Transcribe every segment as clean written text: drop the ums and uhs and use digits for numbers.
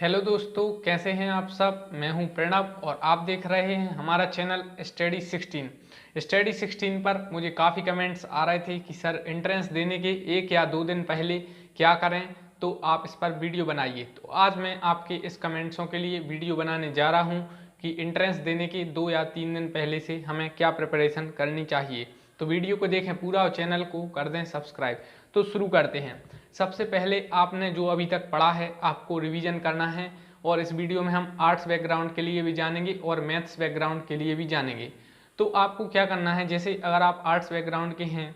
Hello दोस्तों, कैसे हैं आप सब। मैं हूं प्रणव और आप देख रहे हैं हमारा चैनल स्टडी 16 पर मुझे काफ़ी कमेंट्स आ रहे थे कि सर एंट्रेंस देने के 1 या 2 दिन पहले क्या करें, तो आप इस पर वीडियो बनाइए। तो आज मैं आपके इस कमेंट्सों के लिए वीडियो बनाने जा रहा हूं कि एंट्रेंस देने के 2 या 3 दिन पहले से हमें क्या प्रिपरेशन करनी चाहिए। तो वीडियो को देखें पूरा और चैनल को कर दें सब्सक्राइब। तो शुरू करते हैं। सबसे पहले आपने जो अभी तक पढ़ा है आपको रिवीजन करना है, और इस वीडियो में हम आर्ट्स बैकग्राउंड के लिए भी जानेंगे और मैथ्स बैकग्राउंड के लिए भी जानेंगे। तो आपको क्या करना है, जैसे अगर आप आर्ट्स बैकग्राउंड के हैं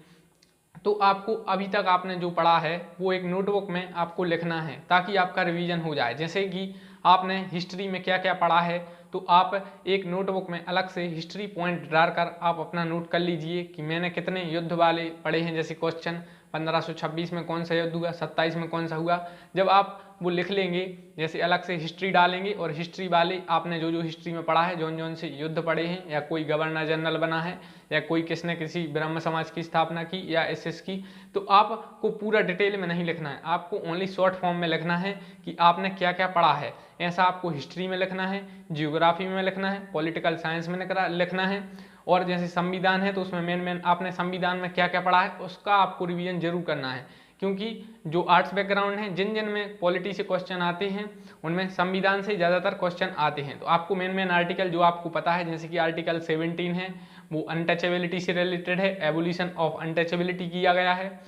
तो आपको अभी तक आपने जो पढ़ा है वो एक नोटबुक में आपको लिखना है ताकि आपका रिवीजन हो जाए। जैसे कि आपने हिस्ट्री में क्या क्या पढ़ा है तो आप एक नोटबुक में अलग से हिस्ट्री पॉइंट डालकर आप अपना नोट कर लीजिए कि मैंने कितने युद्ध वाले पढ़े हैं। जैसे क्वेश्चन 1526 में कौन सा युद्ध हुआ, 27 में कौन सा हुआ, जब आप वो लिख लेंगे, जैसे अलग से हिस्ट्री डालेंगे और हिस्ट्री वाले आपने जो जो हिस्ट्री में पढ़ा है, जौन जौन से युद्ध पढ़े हैं, या कोई गवर्नर जनरल बना है, या कोई किसने किसी ब्रह्म समाज की स्थापना की या एसएस की, तो आपको पूरा डिटेल में नहीं लिखना है, आपको ओनली शॉर्ट फॉर्म में लिखना है कि आपने क्या क्या पढ़ा है। ऐसा आपको हिस्ट्री में लिखना है, जियोग्राफी में लिखना है, पॉलिटिकल साइंस में लिखना है, और जैसे संविधान है तो उसमें मेन आपने संविधान में क्या क्या पढ़ा है उसका आपको रिवीजन जरूर करना है। क्योंकि जो आर्ट्स बैकग्राउंड है, जिन जिन में पॉलिटी से क्वेश्चन आते हैं उनमें संविधान से ज़्यादातर क्वेश्चन आते हैं। तो आपको मेन आर्टिकल जो आपको पता है, जैसे कि आर्टिकल 17 है वो अनटचेबिलिटी से रिलेटेड है, एवोल्यूशन ऑफ अनटचेबिलिटी किया गया है।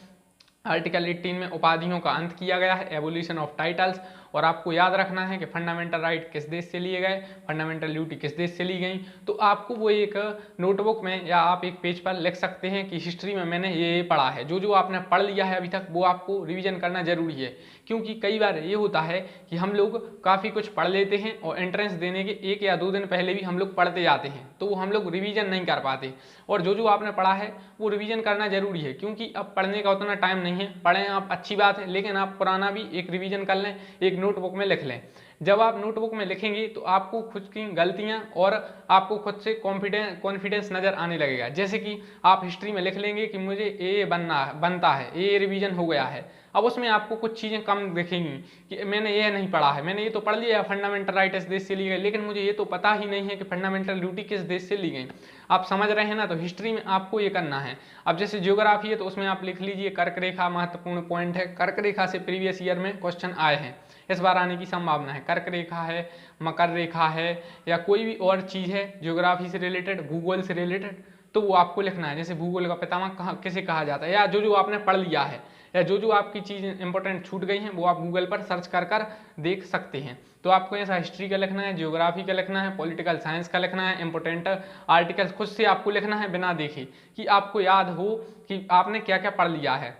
आर्टिकल 18 में उपाधियों का अंत किया गया है, एवोल्यूशन ऑफ टाइटल्स। और आपको याद रखना है कि फंडामेंटल राइट किस देश से लिए गए, फंडामेंटल ड्यूटी किस देश से ली गई। तो आपको वो एक नोटबुक में या आप एक पेज पर लिख सकते हैं कि हिस्ट्री में मैंने ये पढ़ा है। जो जो आपने पढ़ लिया है अभी तक वो आपको रिवीजन करना जरूरी है। क्योंकि कई बार ये होता है कि हम लोग काफ़ी कुछ पढ़ लेते हैं और एंट्रेंस देने के 1 या 2 दिन पहले भी हम लोग पढ़ते जाते हैं, तो वो हम लोग रिवीजन नहीं कर पाते। और जो जो आपने पढ़ा है वो रिवीजन करना जरूरी है, क्योंकि अब पढ़ने का उतना टाइम नहीं है। पढ़ें आप, अच्छी बात है, लेकिन आप पुराना भी एक रिवीजन कर लें, एक नोटबुक में लिख लें। जब आप नोटबुक में लिखेंगे तो आपको खुद की गलतियां और आपको खुद से कॉन्फिडेंस नजर आने लगेगा। जैसे कि आप हिस्ट्री में लिख लेंगे कि मुझे ए बनता है, ए रिवीजन हो गया है, अब उसमें आपको कुछ चीज़ें कम दिखेंगी कि मैंने ये नहीं पढ़ा है, मैंने ये तो पढ़ लिया फंडामेंटल राइट इस देश से ली गई, लेकिन मुझे ये तो पता ही नहीं है कि फंडामेंटल ड्यूटी किस देश से ली गई। आप समझ रहे हैं ना। तो हिस्ट्री में आपको ये करना है। अब जैसे ज्योग्राफी है तो उसमें आप लिख लीजिए कर्क रेखा महत्वपूर्ण पॉइंट है। कर्क रेखा से प्रीवियस ईयर में क्वेश्चन आए हैं, इस बार आने की संभावना है। कर्क रेखा है, मकर रेखा है, या कोई भी और चीज़ है ज्योग्राफी से रिलेटेड, भूगोल से रिलेटेड, तो वो आपको लिखना है। जैसे भूगोल का पितामह किसे कहा जाता है, या जो जो आपने पढ़ लिया है, या जो जो आपकी चीज़ इंपॉर्टेंट छूट गई हैं वो आप गूगल पर सर्च कर देख सकते हैं। तो आपको ऐसा हिस्ट्री का लिखना है, जियोग्राफी का लिखना है, पॉलिटिकल साइंस का लिखना है, इंपॉर्टेंट आर्टिकल्स खुद से आपको लिखना है बिना देखे, कि आपको याद हो कि आपने क्या क्या पढ़ लिया है।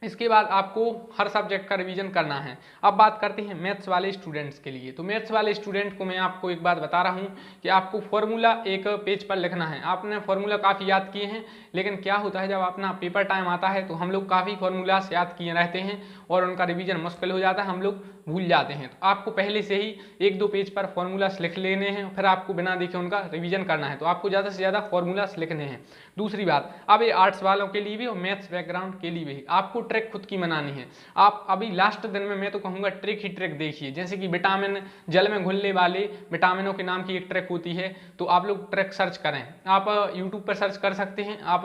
इसके बाद आपको हर सब्जेक्ट का रिवीजन करना है। अब बात करते हैं मैथ्स वाले स्टूडेंट्स के लिए। तो मैथ्स वाले स्टूडेंट को मैं आपको एक बात बता रहा हूँ कि आपको फॉर्मूला एक पेज पर लिखना है। आपने फॉर्मूला काफ़ी याद किए हैं, लेकिन क्या होता है जब अपना पेपर टाइम आता है तो हम लोग काफ़ी फॉर्मूलास याद किए रहते हैं और उनका रिवीजन मुश्किल हो जाता है, हम लोग भूल जाते हैं। तो आपको पहले से ही 1-2 पेज पर फॉर्मूलास लिख लेने हैं, फिर आपको बिना देखे उनका रिवीजन करना है। तो आपको ज़्यादा से ज़्यादा फॉर्मूलास लिखने हैं। दूसरी बात, अब ये आर्ट्स वालों के लिए भी और मैथ्स बैकग्राउंड के लिए भी आपको ट्रिक खुद की बनानी है। आप अभी लास्ट दिन में मैं तो कहूँगा ट्रिक ही ट्रिक देखिए। जैसे कि विटामिन, जल में घुलने वाले विटामिनों के नाम की एक ट्रिक होती है, तो आप लोग ट्रिक सर्च करें। आप यूट्यूब पर सर्च कर सकते हैं, आप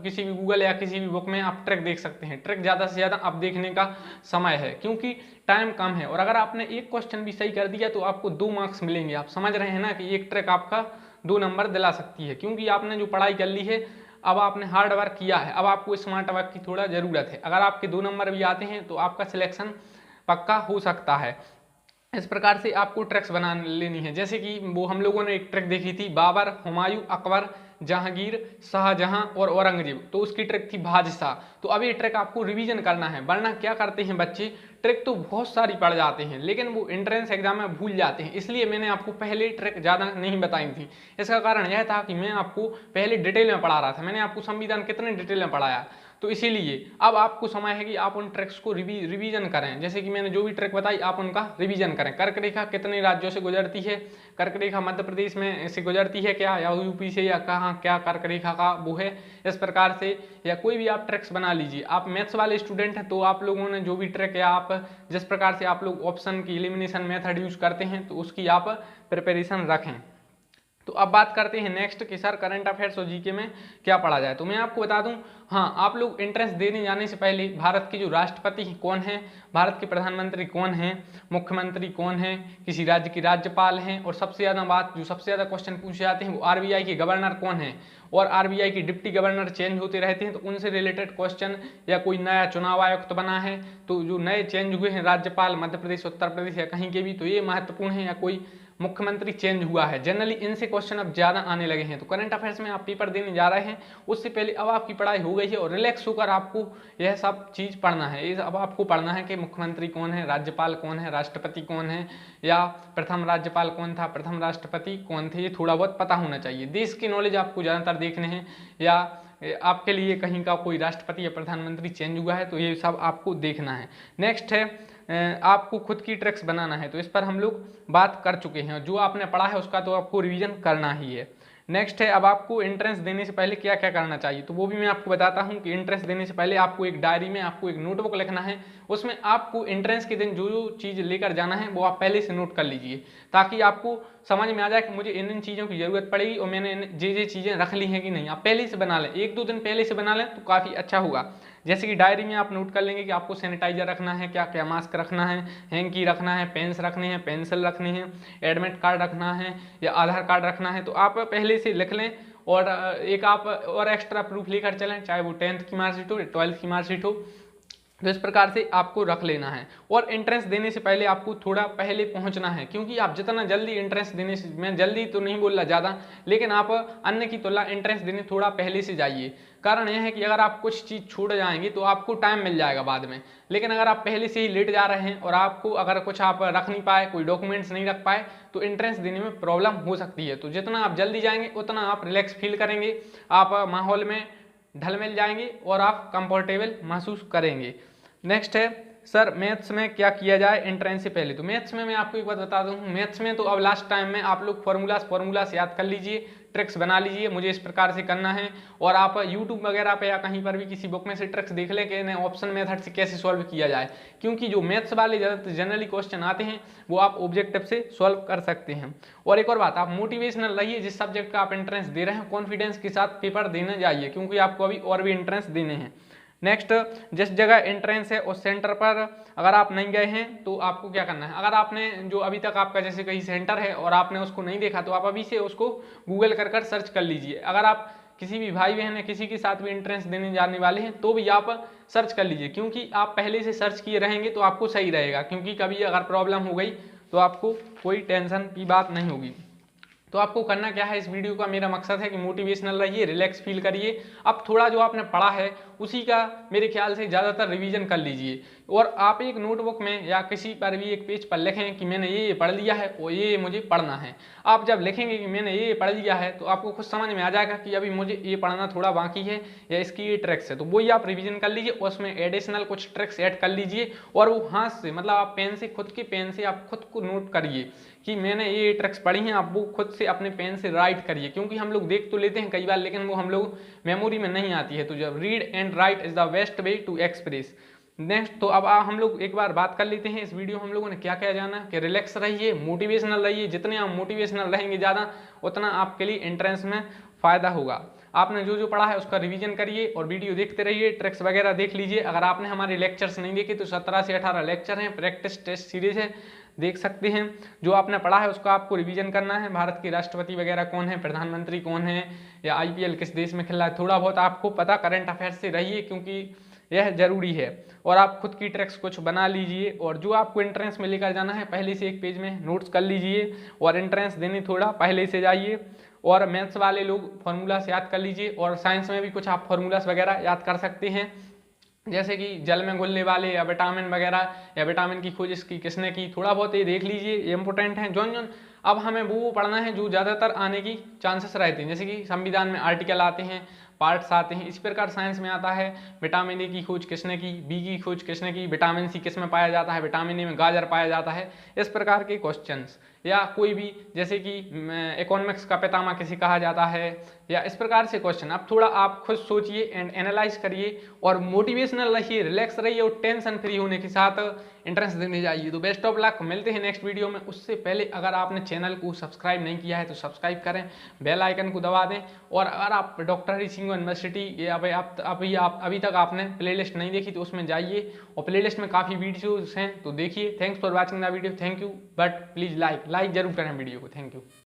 किसी भी गूगल या किसी भी बुक में आप ट्रिक देख सकते हैं। ट्रिक ज़्यादा से ज़्यादा आप देखने का समय है, क्योंकि टाइम कम है। और अगर आपने एक क्वेश्चन भी सही कर दिया तो आपको 2 मार्क्स मिलेंगे। आप समझ रहे हैं ना कि एक ट्रिक आपका 2 नंबर दिला सकती है, क्योंकि आपने जो पढ़ाई कर ली है, अब आपने हार्ड वर्क किया है, अब आपको स्मार्ट वर्क की थोड़ा ज़रूरत है। अगर आपके 2 नंबर भी आते हैं तो आपका सिलेक्शन पक्का हो सकता है। इस प्रकार से आपको ट्रिक्स बना लेनी है। जैसे कि वो हम लोगों ने एक ट्रिक देखी थी, बाबर, हुमायूं, अकबर, जहांगीर, शाहजहां और औरंगजेब, तो उसकी ट्रिक थी बादशाह। तो अब ये ट्रिक आपको रिवीजन करना है, वरना क्या करते हैं बच्चे, ट्रिक तो बहुत सारी पढ़ जाते हैं लेकिन वो एंट्रेंस एग्जाम में भूल जाते हैं। इसलिए मैंने आपको पहले ट्रिक ज़्यादा नहीं बताई थी। इसका कारण यह था कि मैं आपको पहले डिटेल में पढ़ा रहा था। मैंने आपको संविधान कितने डिटेल में पढ़ाया, तो इसीलिए अब आपको समय है कि आप उन ट्रैक्स को रिवीजन करें। जैसे कि मैंने जो भी ट्रैक बताई आप उनका रिवीजन करें। कर्क रेखा कितने राज्यों से गुजरती है, कर्क रेखा मध्य प्रदेश में से गुजरती है क्या, या यूपी से, या कहाँ क्या कर्क रेखा का वो है, इस प्रकार से या कोई भी आप ट्रैक्स बना लीजिए। आप मैथ्स वाले स्टूडेंट हैं तो आप लोगों ने जो भी ट्रैक या आप जिस प्रकार से आप लोग ऑप्शन की एलिमिनेशन मेथड यूज करते हैं तो उसकी आप प्रिपरेशन रखें। तो अब बात करते हैं नेक्स्ट कि सर करंट अफेयर्स और जीके में क्या पढ़ा जाए। तो मैं आपको बता दूं, हाँ, आप लोग एंट्रेंस देने जाने से पहले भारत के जो राष्ट्रपति कौन है, भारत के प्रधानमंत्री कौन है, मुख्यमंत्री कौन है, किसी राज्य के राज्यपाल हैं, और सबसे ज़्यादा बात जो सबसे ज़्यादा क्वेश्चन पूछे जाते हैं वो आरबीआई के गवर्नर कौन है, और आरबीआई के डिप्टी गवर्नर चेंज होते रहते हैं तो उनसे रिलेटेड क्वेश्चन, या कोई नया चुनाव आयुक्त बना है तो जो नए चेंज हुए हैं राज्यपाल मध्य प्रदेश, उत्तर प्रदेश या कहीं के भी, तो ये महत्वपूर्ण है, या कोई मुख्यमंत्री चेंज हुआ है, जनरली इनसे क्वेश्चन अब ज्यादा आने लगे हैं। तो करंट अफेयर्स में आप पेपर देने जा रहे हैं उससे पहले अब आपकी पढ़ाई हो गई है और रिलैक्स होकर आपको यह सब चीज पढ़ना है। ये अब आपको पढ़ना है कि मुख्यमंत्री कौन है, राज्यपाल कौन है, राष्ट्रपति कौन है, या प्रथम राज्यपाल कौन था, प्रथम राष्ट्रपति कौन थे, ये थोड़ा बहुत पता होना चाहिए। देश की नॉलेज आपको ज्यादातर देखने हैं, या आपके लिए कहीं का कोई राष्ट्रपति या प्रधानमंत्री चेंज हुआ है तो ये सब आपको देखना है। नेक्स्ट है आपको खुद की ट्रैक्स बनाना है, तो इस पर हम लोग बात कर चुके हैं। जो आपने पढ़ा है उसका तो आपको रिवीजन करना ही है। नेक्स्ट है अब आपको एंट्रेंस देने से पहले क्या क्या करना चाहिए, तो वो भी मैं आपको बताता हूँ कि एंट्रेंस देने से पहले आपको एक डायरी में आपको एक नोटबुक लिखना है। उसमें आपको एंट्रेंस के दिन जो जो चीज़ लेकर जाना है वो आप पहले से नोट कर लीजिए, ताकि आपको समझ में आ जाए कि मुझे इन चीज़ों की ज़रूरत पड़ेगी और मैंने ये चीज़ें रख ली हैं कि नहीं। आप पहले से बना लें, 1-2 दिन पहले से बना लें तो काफ़ी अच्छा होगा। जैसे कि डायरी में आप नोट कर लेंगे कि आपको सैनिटाइजर रखना है, क्या क्या मास्क रखना है, हैंकी रखना है, पेन्स रखने हैं, पेंसिल रखने हैं, एडमिट कार्ड रखना है या आधार कार्ड रखना है, तो आप पहले से लिख लें। और एक आप और एक्स्ट्रा प्रूफ लेकर चलें, चाहे वो 10th की मार्कशीट हो, 12th की मार्कशीट हो, तो इस प्रकार से आपको रख लेना है। और एंट्रेंस देने से पहले आपको थोड़ा पहले पहुंचना है, क्योंकि आप जितना जल्दी एंट्रेंस देने से, मैं जल्दी तो नहीं बोल रहा ज़्यादा, लेकिन आप अन्य की तुलना एंट्रेंस देने थोड़ा पहले से जाइए। कारण यह है कि अगर आप कुछ चीज़ छोड़ जाएंगे तो आपको टाइम मिल जाएगा बाद में, लेकिन अगर आप पहले से ही लेट जा रहे हैं और आपको अगर कुछ आप रख नहीं पाए, कोई डॉक्यूमेंट्स नहीं रख पाए, तो एंट्रेंस देने में प्रॉब्लम हो सकती है। तो जितना आप जल्दी जाएंगे उतना आप रिलैक्स फील करेंगे, आप माहौल में ढल मिल जाएंगे और आप कंफर्टेबल महसूस करेंगे। नेक्स्ट है सर मैथ्स में क्या किया जाए एंट्रेंस से पहले। तो मैथ्स में मैं आपको एक बात बता दूं, मैथ्स में तो अब लास्ट टाइम में आप लोग फॉर्मूलास याद कर लीजिए, ट्रिक्स बना लीजिए, मुझे इस प्रकार से करना है। और आप यूट्यूब वगैरह पे या कहीं पर भी किसी बुक में से ट्रिक्स देख लें कि इन्हें ऑप्शन मेथड से कैसे सॉल्व किया जाए, क्योंकि जो मैथ्स वाले जनरली क्वेश्चन आते हैं वो आप ऑब्जेक्टिव से सॉल्व कर सकते हैं। और एक और बात, आप मोटिवेशनल रहिए, जिस सब्जेक्ट का आप एंट्रेंस दे रहे हैं कॉन्फिडेंस के साथ पेपर देने जाइए, क्योंकि आपको अभी और भी एंट्रेंस देने हैं। नेक्स्ट, जिस जगह एंट्रेंस है उस सेंटर पर अगर आप नहीं गए हैं तो आपको क्या करना है, अगर आपने जो अभी तक आपका जैसे कहीं सेंटर है और आपने उसको नहीं देखा तो आप अभी से उसको गूगल कर सर्च कर लीजिए। अगर आप किसी भी भाई बहन है किसी के साथ भी एंट्रेंस देने जाने वाले हैं तो भी आप सर्च कर लीजिए, क्योंकि आप पहले से सर्च किए रहेंगे तो आपको सही रहेगा, क्योंकि कभी अगर प्रॉब्लम हो गई तो आपको कोई टेंशन की बात नहीं होगी। तो आपको करना क्या है, इस वीडियो का मेरा मकसद है कि मोटिवेशनल रहिए, रिलैक्स फील करिए। अब थोड़ा जो आपने पढ़ा है उसी का मेरे ख्याल से ज़्यादातर रिवीजन कर लीजिए, और आप एक नोटबुक में या किसी पर भी एक पेज पर लिखें कि मैंने ये पढ़ लिया है और ये मुझे पढ़ना है। आप जब लिखेंगे कि मैंने ये पढ़ लिया है तो आपको खुद समझ में आ जाएगा कि अभी मुझे ये पढ़ना थोड़ा बाकी है या इसकी ये ट्रिक्स है, तो वही आप रिवीजन कर लीजिए, उसमें एडिशनल कुछ ट्रिक्स ऐड कर लीजिए। और वो हाथ से, मतलब आप पेन से, खुद के पेन से आप खुद को नोट करिए कि मैंने ये ट्रिक्स पढ़ी हैं, आप वो खुद से अपने पेन से राइट करिए, क्योंकि हम लोग देख तो लेते हैं कई बार लेकिन वो हम लोग मेमोरी में नहीं आती है। तो जब read and write is the best way to express. Next, तो अब हम लोग एक बार बात कर लेते हैं इस वीडियो हम लोगों ने क्या क्या जाना कि रिलैक्स रहिए, मोटिवेशनल रहिए। जितने आप मोटिवेशनल रहेंगे ज़्यादा उतना आपके लिए एंट्रेंस में फ़ायदा होगा। आपने जो जो पढ़ा है उसका रिवीजन करिए और वीडियो देखते रहिए, ट्रिक्स वगैरह देख लीजिए। अगर आपने हमारे लेक्चर्स नहीं देखे तो 17 से 18 लेक्चर हैं, प्रैक्टिस टेस्ट सीरीज है, देख सकते हैं। जो आपने पढ़ा है उसका आपको रिवीजन करना है। भारत के राष्ट्रपति वगैरह कौन है, प्रधानमंत्री कौन है, या IPL किस देश में खेल रहा है, थोड़ा बहुत आपको पता करंट अफेयर्स से रहिए, क्योंकि यह जरूरी है। और आप खुद की ट्रिक्स कुछ बना लीजिए, और जो आपको एंट्रेंस में लेकर जाना है पहले से एक पेज में नोट्स कर लीजिए, और एंट्रेंस देने थोड़ा पहले से जाइए। और मैथ्स वाले लोग फार्मूलास याद कर लीजिए, और साइंस में भी कुछ आप फार्मूलास वगैरह याद कर सकते हैं, जैसे कि जल में घुलने वाले या विटामिन वगैरह, या विटामिन की खोज इसकी किसने की, थोड़ा बहुत ये देख लीजिए, ये इंपॉर्टेंट है। जौन अब हमें वो पढ़ना है जो ज़्यादातर आने की चांसेस रहते हैं, जैसे कि संविधान में आर्टिकल आते हैं, पार्ट्स आते हैं। इस प्रकार साइंस में आता है विटामिन ए की खोज किसने की, बी की खोज किसने की, विटामिन सी किस में पाया जाता है, विटामिन ए में गाजर पाया जाता है। इस प्रकार के क्वेश्चंस, या कोई भी जैसे कि इकोनॉमिक्स का पितामह किसे कहा जाता है, या इस प्रकार से क्वेश्चन। अब थोड़ा आप खुद सोचिए एंड एनालाइज करिए और मोटिवेशनल रहिए, रिलैक्स रहिए और टेंशन फ्री होने के साथ एंट्रेंस देने जाइए। तो बेस्ट ऑफ लक, मिलते हैं नेक्स्ट वीडियो में। उससे पहले अगर आपने चैनल को सब्सक्राइब नहीं किया है तो सब्सक्राइब करें, बेल आइकन को दबा दें। और अगर आप डॉक्टर हरि सिंह यूनिवर्सिटी या अभी तक आपने प्लेलिस्ट नहीं देखी तो उसमें जाइए और प्लेलिस्ट में काफ़ी वीडियोज़ हैं तो देखिए। Thanks for watching the video, thank you. But please like जरूर करें वीडियो को, थैंक यू।